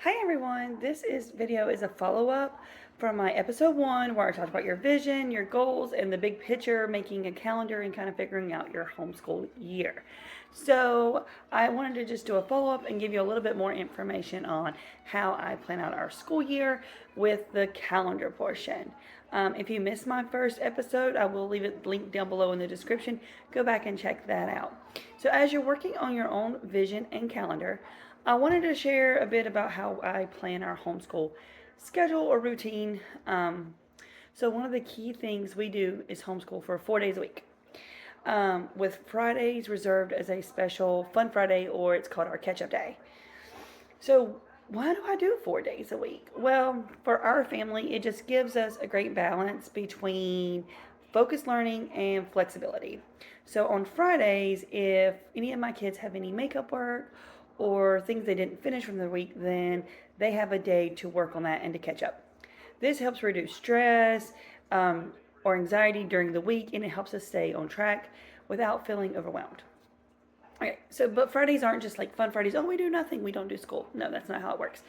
Hi everyone, this video is a follow-up from my episode 1 where I talked about your vision, your goals, and the big picture, making a calendar and kind of figuring out your homeschool year. So I wanted to just do a follow-up and give you a little bit more information on how I plan out our school year with the calendar portion. If you missed my first episode, I will leave it linked down below in the description. Go back and check that out. So as you're working on your own vision and calendar, I wanted to share a bit about how I plan our homeschool schedule or routine. So one of the key things we do is homeschool for 4 days a week, with Fridays reserved as a special fun Friday, or it's called our catch-up day. So why do I do 4 days a week? Well, for our family, it just gives us a great balance between focused learning and flexibility. So on Fridays, if any of my kids have any makeup work or things they didn't finish from the week, then they have a day to work on that and to catch up. This helps reduce stress or anxiety during the week, and it helps us stay on track without feeling overwhelmed. Okay, so but Fridays aren't just like fun Fridays. Oh, we do nothing. We don't do school. No, that's not how it works.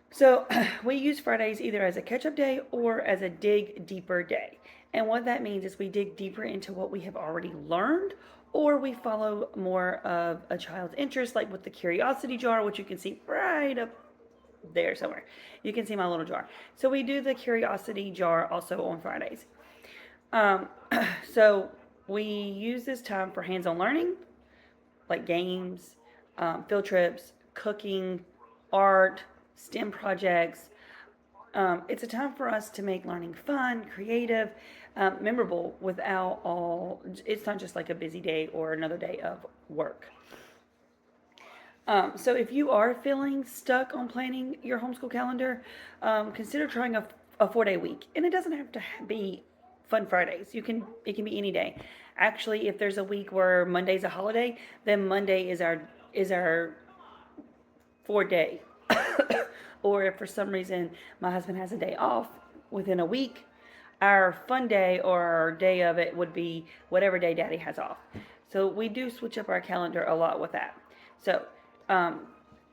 So we use Fridays either as a catch-up day or as a dig deeper day. And what that means is we dig deeper into what we have already learned, or we follow more of a child's interest, like with the curiosity jar, which you can see right up there somewhere. You can see my little jar. So we do the curiosity jar also on Fridays. So we use this time for hands-on learning, like games, field trips, cooking, art, STEM projects. It's a time for us to make learning fun, creative, memorable without it's not just like a busy day or another day of work. So if you are feeling stuck on planning your homeschool calendar, consider trying a 4-day week. And it doesn't have to be fun Fridays. It can be any day. Actually, if there's a week where Monday's a holiday, then Monday is our 4-day. Or if for some reason my husband has a day off within a week, our fun day or our day of it would be whatever day Daddy has off. So we do switch up our calendar a lot with that. So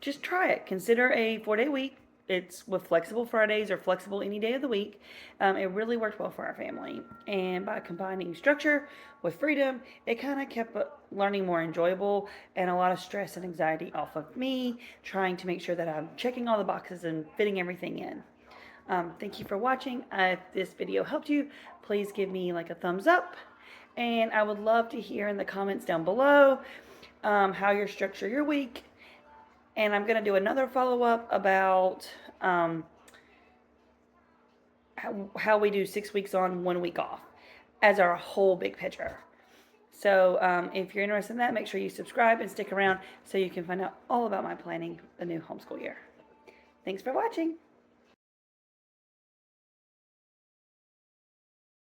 just try it. Consider a 4-day week. It's with flexible Fridays or flexible any day of the week. It really worked well for our family. And by combining structure with freedom, it kind of kept learning more enjoyable and a lot of stress and anxiety off of me, trying to make sure that I'm checking all the boxes and fitting everything in. Thank you for watching. If this video helped you, please give me like a thumbs up. And I would love to hear in the comments down below how you structure your week. And I'm going to do another follow-up about how we do 6 weeks on, 1 week off as our whole big picture. So if you're interested in that, make sure you subscribe and stick around so you can find out all about my planning the new homeschool year. Thanks for watching.